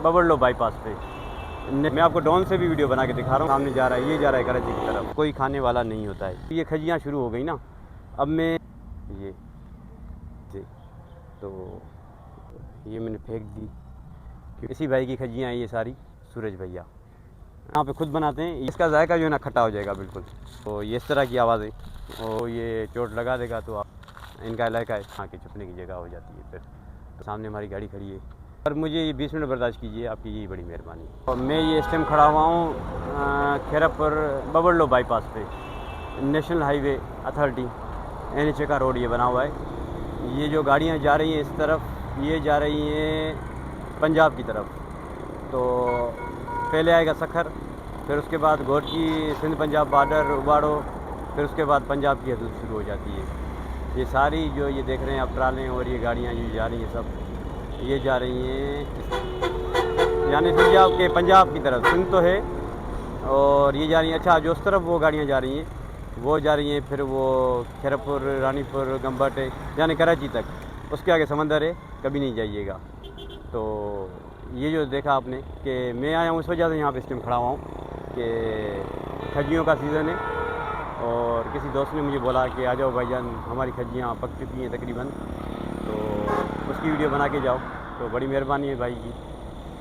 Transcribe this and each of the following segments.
Babarlo bypass पे मैं आपको ड्रोन से भी वीडियो बना के दिखा रहा हूँ। सामने जा रहा है, ये जा रहा है कराची की तरफ। कोई खाने वाला नहीं होता है। ये खजियाँ शुरू हो गई ना, अब मैं ये तो ये मैंने फेंक दी। इसी भाई की खजियाँ हैं ये सारी, सूरज भैया यहाँ पे खुद बनाते हैं। इसका जायका जो है ना खट्टा हो जाएगा बिल्कुल। तो ये इस तरह की आवाज़ें और ये चोट लगा देगा तो आप इनका इलाका है, यहाँ के छुपने की जगह हो जाती है। फिर तो सामने हमारी गाड़ी खड़ी है और मुझे ये 20 मिनट बर्दाश्त कीजिए, आपकी यही बड़ी मेहरबानी। और मैं ये इस टाइम खड़ा हुआ हूँ खैरापुर बबरलो बाईपास पे, नेशनल हाईवे अथॉरिटी NHA का रोड ये बना हुआ है। ये जो गाड़ियाँ जा रही हैं इस तरफ, ये जा रही हैं पंजाब की तरफ। तो पहले आएगा सखर, फिर उसके बाद घोरकी, सिंध पंजाब बॉर्डर, उबाड़ो, फिर उसके बाद पंजाब की हदूद शुरू हो जाती है। ये सारी जो ये देख रहे हैं आप ट्रालें और ये गाड़ियाँ ये जा रही हैं, सब ये जा रही हैं यानी पंजाब की तरफ। सिंध तो है और ये जा रही हैं। अच्छा, जो उस तरफ वो गाड़ियाँ जा रही हैं वो जा रही हैं फिर वो खैरापुर, रानीपुर, गंबट यानी कराची तक। उसके आगे समंदर है, कभी नहीं जाइएगा। तो ये जो देखा आपने कि मैं आया हूँ इस वजह से यहाँ पे इस टाइम खड़ा हुआ हूँ कि खजियों का सीज़न है। और किसी दोस्त ने मुझे बोला कि आ जाओ भाईजान, हमारी खजियाँ पक चुकी हैं तकरीबन, तो उसकी वीडियो बना के जाओ। तो बड़ी मेहरबानी है भाई की,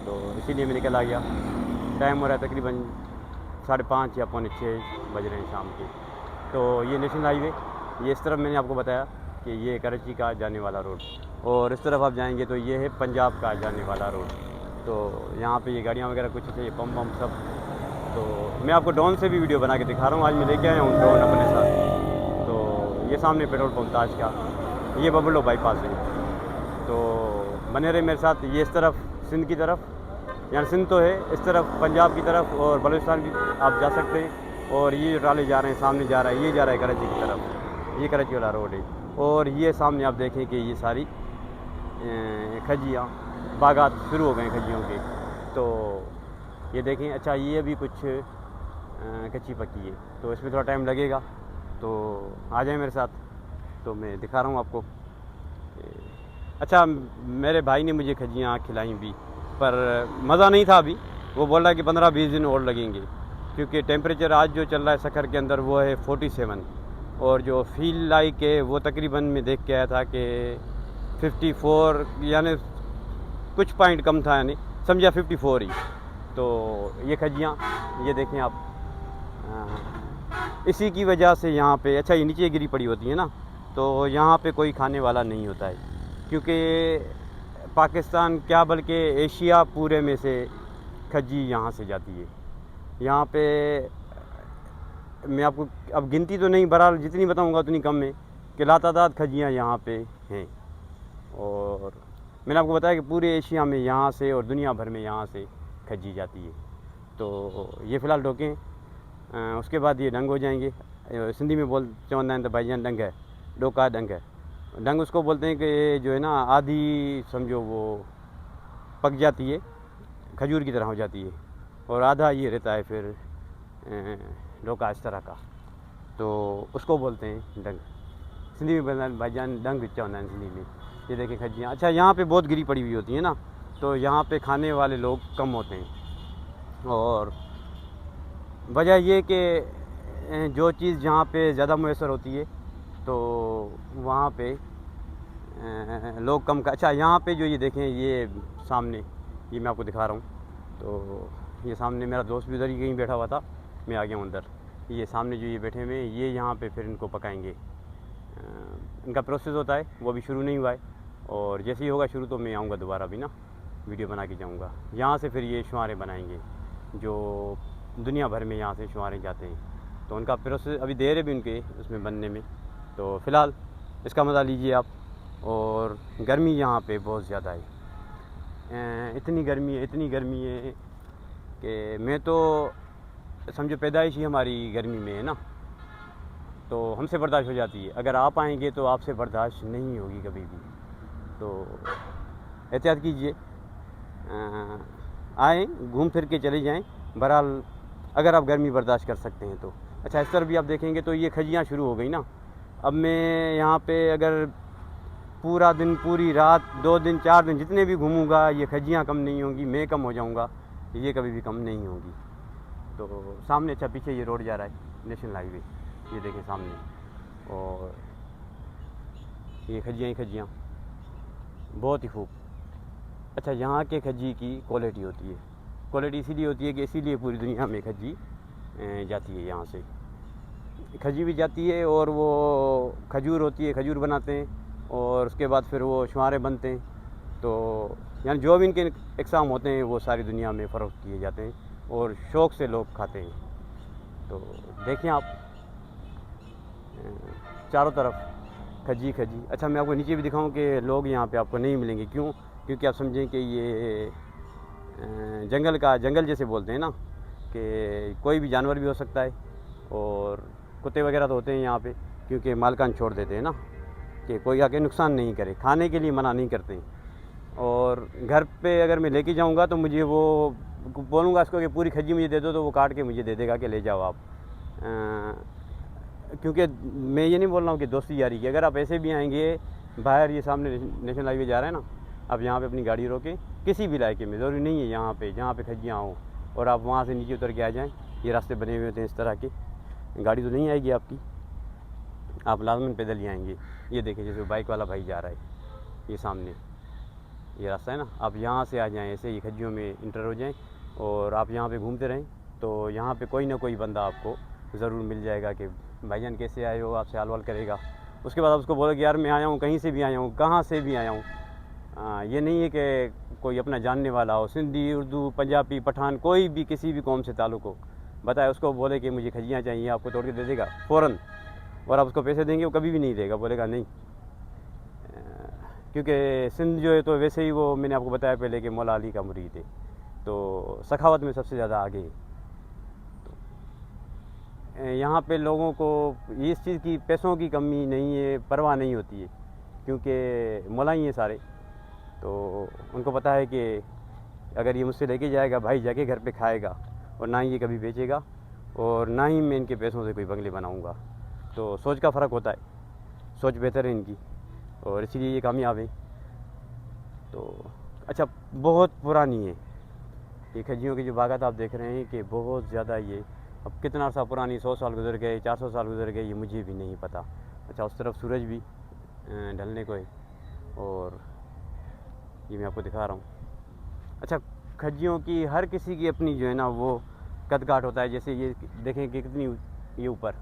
तो इसीलिए मैं निकल आ गया। टाइम हो रहा है तकरीबन 5:30 या 5:45 बज रहे हैं शाम के। तो ये नेशनल हाईवे, ये इस तरफ मैंने आपको बताया कि ये कराची का जाने वाला रोड, और इस तरफ आप जाएंगे तो ये है पंजाब का जाने वाला रोड। तो यहाँ पे ये गाड़ियाँ वगैरह कुछ है, ये पम्प वम्प सब। तो मैं आपको ड्रोन से भी वीडियो बना के दिखा रहा हूँ। आज मैं लेके आया हूँ ड्रोन अपने साथ। तो ये सामने पेट्रोल पंप ताज का, ये बबरलो बाईपास है। तो बने रहे मेरे साथ। ये इस तरफ सिंध की तरफ, यानी सिंध तो है, इस तरफ पंजाब की तरफ और बलूचिस्तान भी आप जा सकते हैं। और ये जो ट्राले जा रहे हैं, सामने जा रहा है, ये जा रहा है कराची की तरफ। ये कराची वाला रोड है। और ये सामने आप देखें कि ये सारी खजियाँ, बागात शुरू हो गए खजियों के। तो ये देखें। अच्छा, ये भी कुछ कच्ची पक्की है, तो इसमें थोड़ा टाइम लगेगा। तो आ जाए मेरे साथ, तो मैं दिखा रहा हूँ आपको। अच्छा, मेरे भाई ने मुझे खजियाँ खिलाई भी, पर मज़ा नहीं था अभी। वो बोल रहा है कि 15-20 दिन और लगेंगे, क्योंकि टेम्परेचर आज जो चल रहा है सखर के अंदर वो है 47, और जो फील लाइक है वो तकरीबन मैं देख के आया था कि 54, यानी कुछ पॉइंट कम था, यानी समझा 54 ही। तो ये खजियाँ ये देखें आप, इसी की वजह से यहाँ पे, अच्छा ये नीचे गिरी पड़ी होती है ना, तो यहाँ पे कोई खाने वाला नहीं होता है, क्योंकि पाकिस्तान क्या बल्कि एशिया पूरे में से खजी यहाँ से जाती है। यहाँ पे मैं आपको अब गिनती तो नहीं, बहरहाल जितनी बताऊँगा उतनी कम है कि लातादाद खजियाँ यहाँ पे हैं। और मैंने आपको बताया कि पूरे एशिया में यहाँ से और दुनिया भर में यहाँ से खजी जाती है। तो ये फ़िलहाल ढोकें, उसके बाद ये डंग हो जाएंगे। सिंधी में बोल चवंदा आहिनि त भाईजान डंग है, डोका डंग है। डंग उसको बोलते हैं कि जो है ना आधी समझो वो पक जाती है, खजूर की तरह हो जाती है, और आधा ये रहता है फिर डोका इस तरह का। तो उसको बोलते हैं डंग। सिंधी में बोलते हैं भाईजान डंग चवंदा आहिनि सिंधी में। ये देखें खजियाँ। अच्छा, यहाँ पे बहुत गिरी पड़ी हुई होती है ना, तो यहाँ पे खाने वाले लोग कम होते हैं। और वजह ये कि जो चीज़ जहाँ पे ज़्यादा मैसर होती है तो वहाँ पे लोग कम का। अच्छा, यहाँ पे जो ये देखें, ये सामने ये मैं आपको दिखा रहा हूँ। तो ये सामने मेरा दोस्त भी उधर ही कहीं बैठा हुआ था, मैं आ गया हूँ अंदर। ये सामने जो ये बैठे हुए हैं, ये यहाँ पे फिर इनको पकाएंगे। इनका प्रोसेस होता है, वो अभी शुरू नहीं हुआ है, और जैसे ही होगा शुरू तो मैं आऊँगा दोबारा भी ना, वीडियो बना के जाऊँगा। यहाँ से फिर ये शुआरे बनाएंगे, जो दुनिया भर में यहाँ से शुआरे जाते हैं। तो उनका प्रोसेस अभी देर है भी उनके उसमें बनने में। तो फ़िलहाल इसका मज़ा लीजिए आप। और गर्मी यहाँ पे बहुत ज़्यादा है, इतनी गर्मी है कि मैं तो समझो पैदाइश ही हमारी गर्मी में है ना, तो हमसे बर्दाश्त हो जाती है। अगर आप आएंगे तो आपसे बर्दाश्त नहीं होगी कभी भी। तो एहतियात कीजिए, आएँ, घूम फिर के चले जाएं, बहरहाल अगर आप गर्मी बर्दाश्त कर सकते हैं तो। अच्छा, इस तरफ भी आप देखेंगे तो ये खजियाँ शुरू हो गई ना। अब मैं यहाँ पे अगर पूरा दिन, पूरी रात, 2 दिन 4 दिन जितने भी घूमूंगा ये खजियाँ कम नहीं होंगी, मैं कम हो जाऊंगा, ये कभी भी कम नहीं होंगी। तो सामने, अच्छा पीछे ये रोड जा रहा है, नेशनल हाईवे, ये देखें सामने, और ये खजियाँ ही खजियाँ, बहुत ही खूब। अच्छा, यहाँ के खजी की क्वालिटी होती है, क्वालिटी इसीलिए होती है कि इसीलिए पूरी दुनिया में खजी जाती है। यहाँ से खजी भी जाती है, और वो खजूर होती है, खजूर बनाते हैं, और उसके बाद फिर वो छुआरे बनते हैं। तो यानी जो भी इनके इकसाम होते हैं वो सारी दुनिया में फ़रोख्त किए जाते हैं, और शौक़ से लोग खाते हैं। तो देखें आप, चारों तरफ खजी खजी। अच्छा, मैं आपको नीचे भी दिखाऊं कि लोग यहाँ पे आपको नहीं मिलेंगे। क्यों? क्योंकि आप समझें कि ये जंगल जैसे बोलते हैं ना, कि कोई भी जानवर भी हो सकता है, और कुत्ते वगैरह तो होते हैं यहाँ पे, क्योंकि मालकान छोड़ देते हैं ना कि कोई आके नुकसान नहीं करे, खाने के लिए मना नहीं करते हैं। और घर पे अगर मैं लेके जाऊँगा तो मुझे वो बोलूँगा इसको कि पूरी खजी मुझे दे दो, तो वो काट के मुझे दे देगा कि ले जाओ आप। क्योंकि मैं ये नहीं बोल रहा हूँ कि दोस्ती यारी की, अगर आप ऐसे भी आएंगे बाहर, ये सामने नेशनल हाईवे जा रहे हैं ना, आप यहाँ पे अपनी गाड़ी रोकें किसी भी इलाके में, ज़रूरी नहीं है यहाँ पे जहाँ पे खजियाँ हों, और आप वहाँ से नीचे उतर के आ जाएँ। ये रास्ते बने हुए होते हैं इस तरह के, गाड़ी तो नहीं आएगी आपकी, आप लाजमन पैदल ही आएंगे। ये देखें, जैसे बाइक वाला भाई जा रहा है, ये सामने ये रास्ता है ना, आप यहाँ से आ जाएँ, ऐसे ही खजियों में इंटर हो जाएँ, और आप यहाँ पे घूमते रहें, तो यहाँ पे कोई ना कोई बंदा आपको ज़रूर मिल जाएगा कि भाईजान कैसे आए हो, आपसे हाल वाल करेगा। उसके बाद आप उसको बोलो कि यार मैं आया हूँ, कहीं से भी आया हूँ, कहाँ से भी आया हूँ। ये नहीं है कि कोई अपना जानने वाला हो, सिंधी, उर्दू, पंजाबी, पठान, कोई भी किसी भी कौम से ताल्लुक़ हो, बताए उसको, बोले कि मुझे खजियाँ चाहिए, आपको तोड़ के दे देगा फ़ौरन। और आप उसको पैसे देंगे वो कभी भी नहीं देगा, बोलेगा नहीं। क्योंकि सिंध जो है तो वैसे ही वो, मैंने आपको बताया पहले कि मौला अली का मुरीद है, तो सखावत में सबसे ज़्यादा आगे है। तो यहाँ पे लोगों को इस चीज़ की, पैसों की कमी नहीं है, परवाह नहीं होती है, क्योंकि मौला ही हैं सारे। तो उनको पता है कि अगर ये मुझसे लेके जाएगा भाई, जाके घर पे खाएगा, और ना ही ये कभी बेचेगा, और ना ही मैं इनके पैसों से कोई बंगले बनाऊँगा। तो सोच का फ़र्क होता है, सोच बेहतर है इनकी, और इसीलिए ये कामयाब है। तो अच्छा, बहुत पुरानी है ये खजियों की जो बागात आप देख रहे हैं, कि बहुत ज़्यादा, ये अब कितना अर्सा पुरानी, 100 साल गुजर गए, 400 साल गुजर गए, ये मुझे भी नहीं पता। अच्छा, उस तरफ सूरज भी ढलने को है, और ये मैं आपको दिखा रहा हूँ। अच्छा, खजियों की हर किसी की अपनी जो है ना वो कद काठ होता है। जैसे ये देखें कि कितनी ये ऊपर,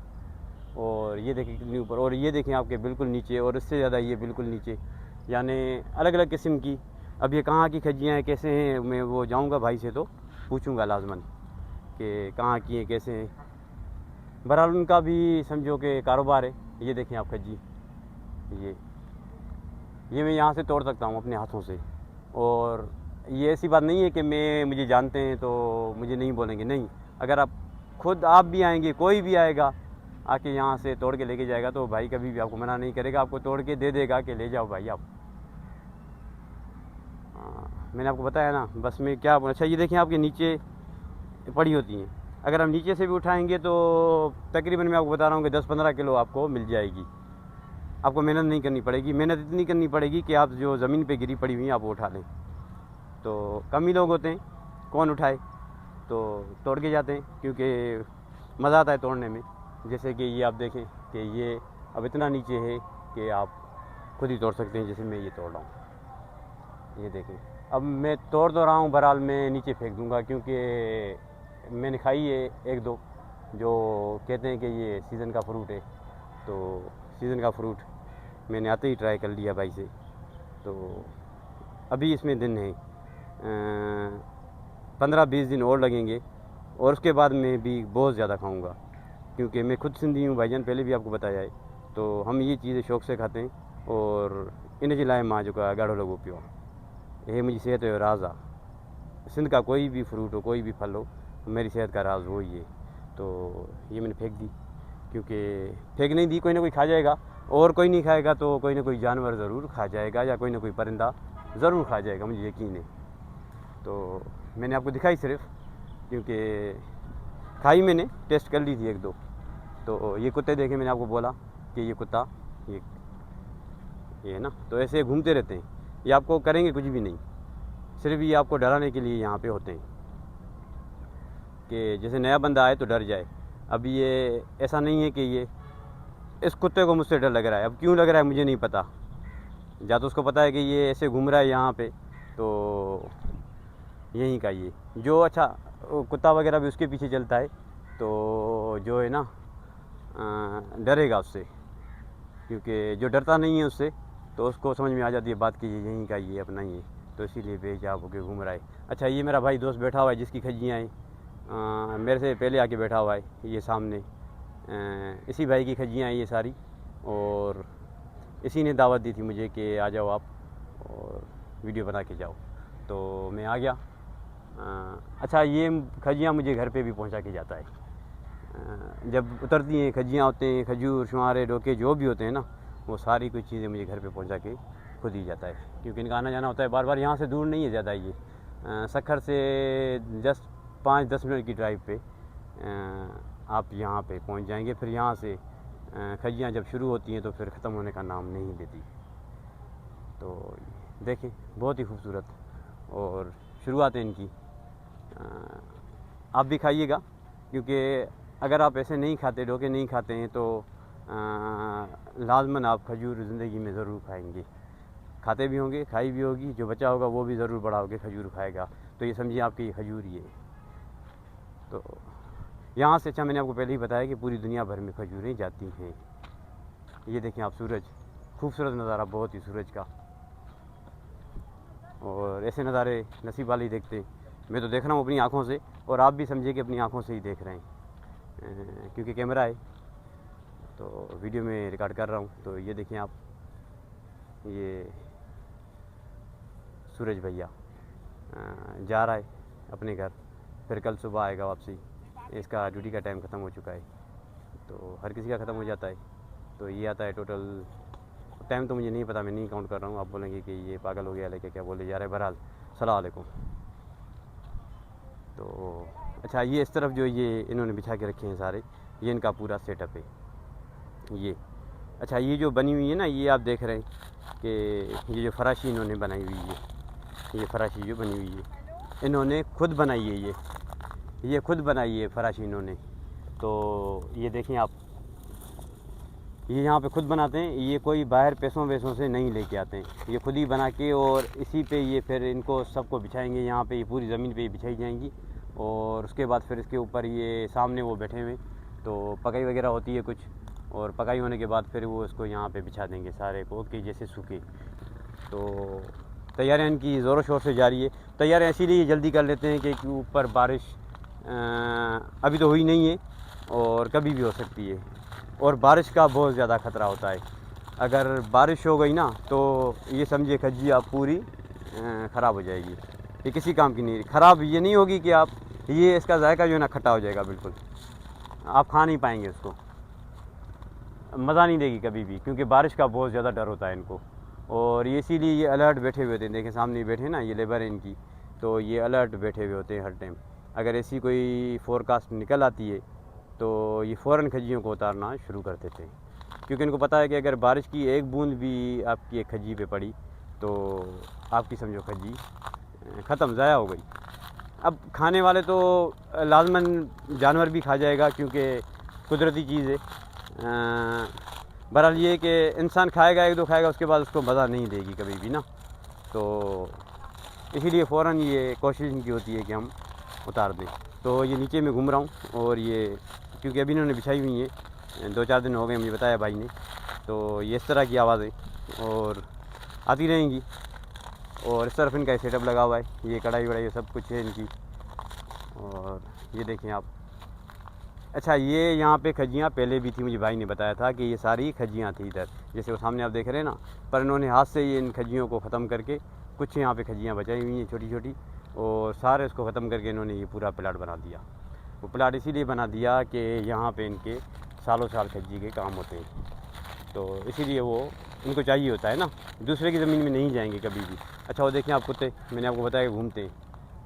और ये देखें कितनी ऊपर, और ये देखें आपके बिल्कुल नीचे, और इससे ज़्यादा ये बिल्कुल नीचे, यानी अलग अलग किस्म की। अब ये कहाँ की खजियाँ हैं, कैसे हैं, मैं वो जाऊँगा भाई से तो पूछूँगा लाजमन कि कहाँ की हैं, कैसे हैं। बहरहाल उनका भी समझो कि कारोबार है। ये देखें आप खजी, ये मैं यहाँ से तोड़ सकता हूँ अपने हाथों से, और ये ऐसी बात नहीं है कि मुझे जानते हैं तो मुझे नहीं बोलेंगे, नहीं। अगर आप भी आएंगे, कोई भी आएगा आके यहाँ से तोड़ के लेके जाएगा, तो भाई कभी भी आपको मना नहीं करेगा, आपको तोड़ के दे देगा कि ले जाओ भाई आप। मैंने आपको बताया ना, बस मैं क्या। अच्छा, ये देखें आपके नीचे पड़ी होती हैं, अगर हम नीचे से भी उठाएंगे तो तकरीबन मैं आपको बता रहा हूँ कि 10-15 किलो आपको मिल जाएगी। आपको मेहनत नहीं करनी पड़ेगी, मेहनत इतनी करनी पड़ेगी कि आप जो ज़मीन पे गिरी पड़ी हुई हैं आप वो उठा लें। तो कम ही लोग होते हैं, कौन उठाए, तो तोड़ के जाते हैं, क्योंकि मज़ा आता है तोड़ने में। जैसे कि ये आप देखें कि ये अब इतना नीचे है कि आप खुद ही तोड़ सकते हैं, जैसे मैं ये तोड़ रहा हूँ। ये देखें, अब मैं तोड़ तो रहा हूँ, बहरहाल मैं नीचे फेंक दूँगा, क्योंकि मैंने खाई है 1-2 जो कहते हैं कि ये सीज़न का फ्रूट है। तो सीज़न का फ्रूट मैंने आते ही ट्राई कर लिया भाई से। तो अभी इसमें दिन है, 15-20 दिन और लगेंगे, और उसके बाद मैं भी बहुत ज़्यादा खाऊंगा, क्योंकि मैं खुद सिंधी हूँ भाईजान, पहले भी आपको बताया है। तो हम ये चीज़ें शौक़ से खाते हैं, और इन जे लाइ मां जो गाढ़ो लॻो पियो आहे। ये मुझी सेहत जो राज़ आहे। सिंध का कोई भी फ्रूट हो, कोई भी फल हो, मेरी सेहत का राज वो ही है। तो ये मैंने फेंक दी, क्योंकि फेंक नहीं दी, कोई ना कोई खा जाएगा, और कोई नहीं खाएगा तो कोई ना कोई जानवर ज़रूर खा जाएगा, या कोई ना कोई परिंदा ज़रूर खा जाएगा, मुझे यकीन है। तो मैंने आपको दिखाई सिर्फ, क्योंकि खाई मैंने, टेस्ट कर ली थी 1-2। तो ये कुत्ते देखे, मैंने आपको बोला कि ये कुत्ता, ये ये है ना, तो ऐसे घूमते रहते हैं, ये आपको करेंगे कुछ भी नहीं, सिर्फ ये आपको डराने के लिए यहाँ पे होते हैं कि जैसे नया बंदा आए तो डर जाए। अब ये ऐसा नहीं है कि ये इस कुत्ते को मुझसे डर लग रहा है, अब क्यों लग रहा है मुझे नहीं पता, या तो उसको पता है कि ये ऐसे घूम रहा है यहाँ पे, तो यहीं का ये जो अच्छा कुत्ता वगैरह भी उसके पीछे चलता है, तो जो है ना डरेगा उससे, क्योंकि जो डरता नहीं है उससे तो उसको समझ में आ जाती है बात कि ये यहीं का ये अपना ही है, तो इसीलिए बेहिजाब होकर घूम रहा है। अच्छा, ये मेरा भाई दोस्त बैठा हुआ है जिसकी खज्जियाँ हैं, मेरे से पहले आके बैठा हुआ है ये सामने, इसी भाई की खज्जियाँ हैं ये सारी, और इसी ने दावत दी थी मुझे कि आ जाओ आप और वीडियो बना के जाओ, तो मैं आ गया। अच्छा, ये खज्जियाँ मुझे घर पे भी पहुंचा के जाता है, जब उतरती हैं खज्जियाँ होते हैं, खजूर शुमारे डोके जो भी होते हैं ना, वो सारी कुछ चीज़ें मुझे घर पे पहुंचा के खुद ही जाता है, क्योंकि इनका आना जाना होता है बार बार, यहाँ से दूर नहीं है ज़्यादा, ये सक्खर से जस्ट 5-10 मिनट की ड्राइव पे आप यहाँ पे पहुँच जाएंगे। फिर यहाँ से खज्जियाँ जब शुरू होती हैं तो फिर ख़त्म होने का नाम नहीं लेती। तो देखें, बहुत ही खूबसूरत और शुरुआत है इनकी, आप भी खाइएगा, क्योंकि अगर आप ऐसे नहीं खाते, डोके नहीं खाते हैं, तो लाजमन आप खजूर ज़िंदगी में ज़रूर खाएंगे, खाते भी होंगे, खाई भी होगी, जो बचा होगा वो भी ज़रूर बड़ा होकर खजूर खाएगा, तो ये समझिए आपकी खजूर ही है। तो यहाँ से अच्छा, मैंने आपको पहले ही बताया कि पूरी दुनिया भर में खजूरें जाती हैं। ये देखें आप, सूरज, खूबसूरत नज़ारा बहुत ही सूरज का, और ऐसे नज़ारे नसीब वाले ही देखते हैं। मैं तो देख रहा हूँ अपनी आँखों से, और आप भी समझिए कि अपनी आँखों से ही देख रहे हैं, क्योंकि कैमरा है तो वीडियो में रिकॉर्ड कर रहा हूँ। तो ये देखें आप, ये सूरज भैया जा रहा है अपने घर, फिर कल सुबह आएगा वापसी, इसका ड्यूटी का टाइम ख़त्म हो चुका है, तो हर किसी का ख़त्म हो जाता है। तो ये आता है, टोटल टाइम तो मुझे नहीं पता, मैं नहीं काउंट कर रहा हूँ, आप बोलेंगे कि ये पागल हो गया लेके क्या बोले जा रहे हैं। बहरहाल सलाम अलैकुम। तो अच्छा, ये इस तरफ जो ये इन्होंने बिछा के रखे हैं सारे, ये इनका पूरा सेटअप है ये। अच्छा, ये जो बनी हुई है ना, ये आप देख रहे हैं कि ये जो फराशी इन्होंने बनाई हुई है, ये फराशी जो बनी हुई है इन्होंने खुद बनाई है, ये खुद बनाई है फराशी इन्होंने। तो ये देखें आप, ये यहाँ पे खुद बनाते हैं, ये कोई बाहर पैसों वैसों से नहीं लेके आते हैं, ये खुद ही बना के, और इसी पे ये फिर इनको सबको बिछाएंगे यहाँ पे, ये पूरी ज़मीन पे ही बिछाई जाएंगी, और उसके बाद फिर इसके ऊपर ये सामने वो बैठे हुए, तो पकाई वगैरह होती है कुछ, और पकाई होने के बाद फिर वो इसको यहाँ पे बिछा देंगे सारे को कि जैसे सूखे। तो तैयारियाँ इनकी ज़ोरों शोर से जारी है। तैयारियाँ इसीलिए जल्दी कर लेते हैं कि ऊपर बारिश अभी तो हुई नहीं है, और कभी भी हो सकती है, और बारिश का बहुत ज़्यादा ख़तरा होता है। अगर बारिश हो गई ना, तो ये समझिए खज्जियाँ पूरी ख़राब हो जाएगी, ये किसी काम की नहीं। ख़राब ये नहीं होगी कि आप, ये इसका जायका जो है ना खट्टा हो जाएगा, बिल्कुल आप खा नहीं पाएंगे उसको, मज़ा नहीं देगी कभी भी, क्योंकि बारिश का बहुत ज़्यादा डर होता है इनको। और ये इसीलिए ये अलर्ट बैठे हुए होते हैं, देखें सामने बैठे ना, ये लेबर है इनकी, तो ये अलर्ट बैठे हुए होते हैं हर टाइम। अगर ऐसी कोई फोरकास्ट निकल आती है तो ये फ़ौरन खज्जियों को उतारना शुरू कर देते हैं, क्योंकि इनको पता है कि अगर बारिश की एक बूंद भी आपकी एक खज्जी पे पड़ी तो आपकी समझो खज्जी ख़त्म, ज़ाया हो गई। अब खाने वाले तो लाजमन जानवर भी खा जाएगा, क्योंकि कुदरती चीज़ है। बहरहाल ये कि इंसान खाएगा, एक दो खाएगा, उसके बाद उसको मज़ा नहीं देगी कभी भी ना, तो इसीलिए फ़ौरन ये कोशिश इनकी होती है कि हम उतार दें। तो ये नीचे में घूम रहा हूँ, और ये क्योंकि अभी इन्होंने बिछाई हुई है, 2-4 दिन हो गए मुझे बताया भाई ने, तो ये इस तरह की आवाज़ें और आती रहेंगी। और इस तरफ इनका सेटअप लगा हुआ है, ये कढ़ाई वढ़ाई सब कुछ है इनकी। और ये देखें आप, अच्छा ये यहाँ पे खज्जियाँ पहले भी थी, मुझे भाई ने बताया था कि ये सारी खज्जियाँ थी इधर, जैसे वो सामने आप देख रहे हैं ना, पर इन्होंने हाथ से ये इन खज्जियों को ख़त्म करके, कुछ यहाँ पे खज्जियाँ बचाई हुई हैं छोटी छोटी, और सारे उसको ख़त्म करके इन्होंने ये पूरा प्लाट बना दिया। वो प्लाट इसीलिए बना दिया कि यहाँ पे इनके सालों साल खज्जी के काम होते हैं, तो इसीलिए वो इनको चाहिए होता है ना, दूसरे की ज़मीन में नहीं जाएंगे कभी भी। अच्छा वो देखें आप, कुत्ते मैंने आपको बताया कि घूमते हैं,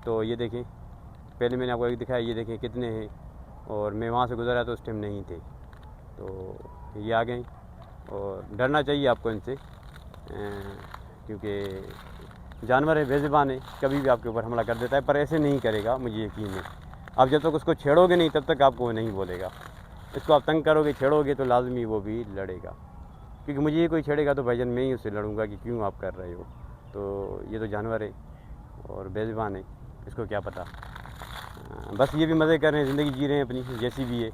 तो ये देखें, पहले मैंने आपको एक दिखाया, ये देखें कितने हैं, और मैं वहाँ से गुजरा तो उस टाइम नहीं थे, तो ये आ गए। और डरना चाहिए आपको इनसे, क्योंकि जानवर है, बेज़ुबान है, कभी भी आपके ऊपर हमला कर देता है, पर ऐसे नहीं करेगा, मुझे यकीन है। आप जब तक उसको छेड़ोगे नहीं तब तक आपको वो नहीं बोलेगा। इसको आप तंग करोगे, छेड़ोगे तो लाजमी वो भी लड़ेगा, क्योंकि मुझे ये कोई छेड़ेगा तो भाईजान मैं ही उससे लड़ूंगा कि क्यों आप कर रहे हो। तो ये तो जानवर है और बेज़ुबान है, इसको क्या पता। बस ये भी मज़े कर रहे हैं, ज़िंदगी जी रहे हैं अपनी, जैसी भी है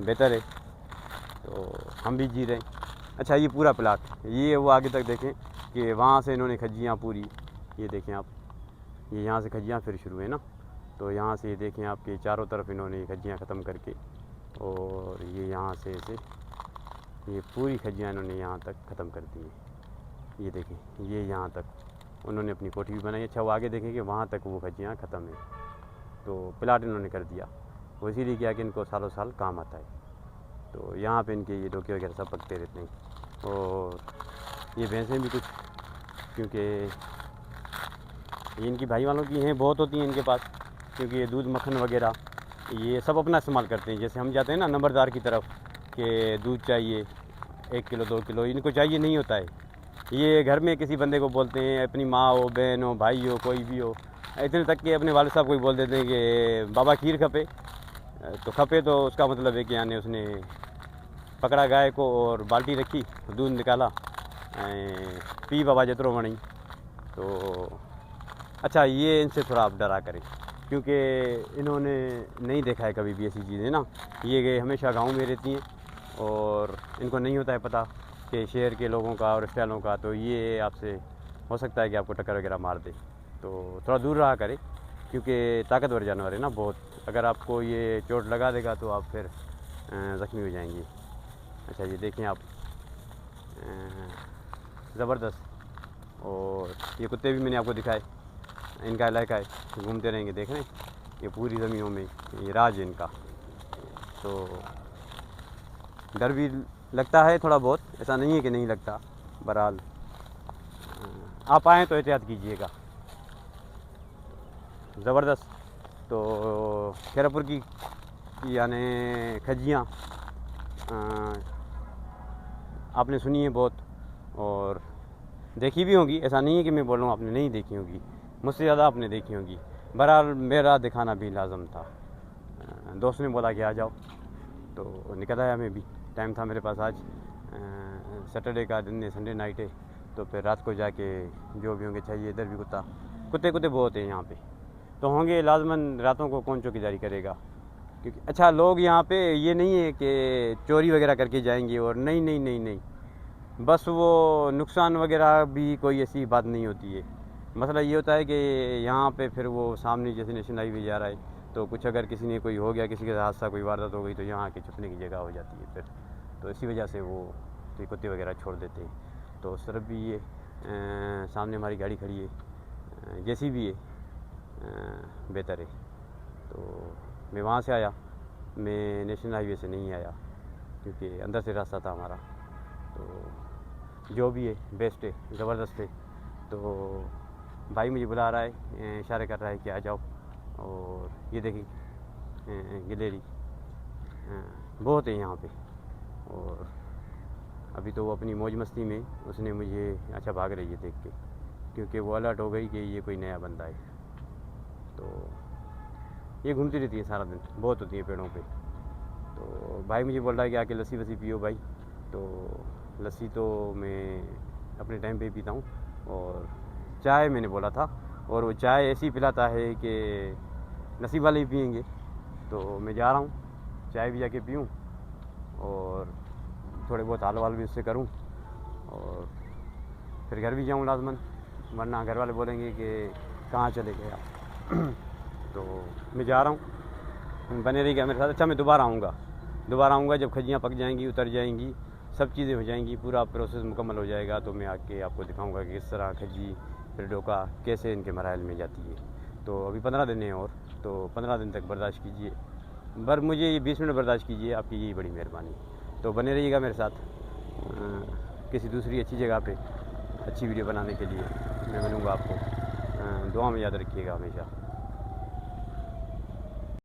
बेहतर है, तो हम भी जी रहे हैं। अच्छा, ये पूरा प्लाट, ये वो आगे तक देखें कि वहाँ से इन्होंने खज्जियाँ पूरी, ये देखें आप, ये यहाँ से खज्जियाँ फिर शुरू है ना, तो यहाँ से ये देखें आपके चारों तरफ इन्होंने खज्जियाँ ख़त्म करके, और ये यहाँ से ऐसे ये पूरी खज्जियाँ इन्होंने यहाँ तक ख़त्म कर दी हैं। ये देखें, ये यहाँ तक उन्होंने अपनी कोठी भी बनाई। अच्छा, वो आगे देखें कि वहाँ तक वो खज्जियाँ ख़त्म है, तो प्लाट इन्होंने कर दिया। वो इसीलिए किया कि इनको सालों साल काम आता है। तो यहाँ पे इनके ये डोके वगैरह सब पकते रहते हैं। और ये भैंसें भी कुछ, क्योंकि ये इनकी भाई वालों की हैं, बहुत होती हैं इनके पास, क्योंकि ये दूध मक्खन वगैरह ये सब अपना इस्तेमाल करते हैं। जैसे हम जाते हैं ना नंबरदार की तरफ कि दूध चाहिए 1 किलो 2 किलो, इनको चाहिए नहीं होता है। ये घर में किसी बंदे को बोलते हैं, अपनी माँ हो, बहन हो, भाई हो, कोई भी हो, इतने तक कि अपने वालिद साहब को ही बोल देते हैं कि बाबा खीर खपे, तो खपे तो उसका मतलब है कि यानी उसने पकड़ा गाय को और बाल्टी रखी, दूध निकाला, पी बाबा जतरो वणी। तो अच्छा, ये इनसे थोड़ा आप डरा करें, क्योंकि इन्होंने नहीं देखा है कभी भी ऐसी चीज़ें ना। ये हमेशा गांव में रहती हैं और इनको नहीं होता है पता कि शहर के लोगों का और स्टाइलों का, तो ये आपसे हो सकता है कि आपको टक्कर वगैरह मार दे, तो थोड़ा दूर रहा करें, क्योंकि ताकतवर जानवर है ना बहुत। अगर आपको ये चोट लगा देगा तो आप फिर ज़ख्मी हो जाएंगे। अच्छा, ये देखें आप, ज़बरदस्त। और ये कुत्ते भी मैंने आपको दिखाए, इनका इलाका है, घूमते रहेंगे, देख रहे हैं, ये पूरी ज़मीनों में ये राज है इनका। तो डर भी लगता है थोड़ा बहुत, ऐसा नहीं है कि नहीं लगता। बहरहाल आप आएँ तो एहतियात कीजिएगा। ज़बरदस्त। तो खेरापुर की यानी खज्जियाँ आपने सुनी है बहुत और देखी भी होंगी, ऐसा नहीं है कि मैं बोल रहा हूँ आपने नहीं देखी होगी, मुझसे ज़्यादा आपने देखी होगी। बहरहाल मेरा दिखाना भी लाजम था। दोस्त ने बोला कि आ जाओ, तो निकल आया मैं भी, टाइम था मेरे पास। आज सैटरडे का दिन है, संडे नाइट है, तो फिर रात को जाके जो भी होंगे चाहिए। इधर भी कुत्ते बहुत हैं यहाँ पे, तो होंगे लाजमन। रातों को कौन चौकीदारी करेगा, क्योंकि अच्छा लोग यहाँ पे ये नहीं है कि चोरी वगैरह करके जाएंगे, और नहीं नहीं नहीं नहीं, बस वो नुकसान वगैरह भी कोई ऐसी बात नहीं होती है। मसला ये होता है कि यहाँ पे फिर वो सामने जैसे नेशनल हाईवे जा रहा है, तो कुछ अगर किसी ने कोई हो गया, किसी के हादसा कोई वारदात हो गई, तो यहाँ के छुपने की जगह हो जाती है फिर, तो इसी वजह से वो तो कुत्ते वगैरह छोड़ देते हैं। तो उस तरफ भी ये सामने हमारी गाड़ी खड़ी है, जैसी भी है बेहतर है। तो मैं वहाँ से आया, मैं नेशनल हाईवे से नहीं आया, क्योंकि अंदर से रास्ता था हमारा। तो जो भी है बेस्ट है, ज़बरदस्त है। तो भाई मुझे बुला रहा है, इशारे कर रहा है कि आ जाओ। और ये देखिए गिलेरी बहुत है यहाँ पे, और अभी तो वो अपनी मौज मस्ती में, उसने मुझे अच्छा भाग रही है देख के, क्योंकि वो अलर्ट हो गई कि ये कोई नया बंदा है। तो ये घूमती रहती है सारा दिन, बहुत होती है पेड़ों पे। तो भाई मुझे बोल रहा है कि आके लस्सी वस्सी पियो भाई। तो लस्सी तो मैं अपने टाइम पे पीता हूँ, और चाय मैंने बोला था, और वो चाय ऐसी पिलाता है कि नसीब वाले ही पियेंगे। तो मैं जा रहा हूँ, चाय भी जाके पीऊँ और थोड़े बहुत हाल वाल भी उससे करूँ, और फिर घर भी जाऊँ लाजमन, वरना घर वाले बोलेंगे कि कहाँ चले गए आप। तो मैं जा रहा हूँ, बने रहिएगा मेरे साथ। अच्छा, मैं दोबारा आऊँगा जब खज्जियाँ पक जाएंगी, उतर जाएंगी, सब चीज़ें हो जाएंगी, पूरा प्रोसेस मुकम्मल हो जाएगा, तो मैं आके आपको दिखाऊंगा कि किस तरह खज्जी फिर डोका कैसे इनके मराइल में जाती है। तो अभी 15 दिन है, और तो 15 दिन तक बर्दाश्त कीजिए, मुझे ये 20 मिनट बर्दाश्त कीजिए, आपकी यही बड़ी मेहरबानी। तो बने रहिएगा मेरे साथ, किसी दूसरी अच्छी जगह पे अच्छी वीडियो बनाने के लिए मैं मिलूँगा आपको। दुआ में याद रखिएगा हमेशा।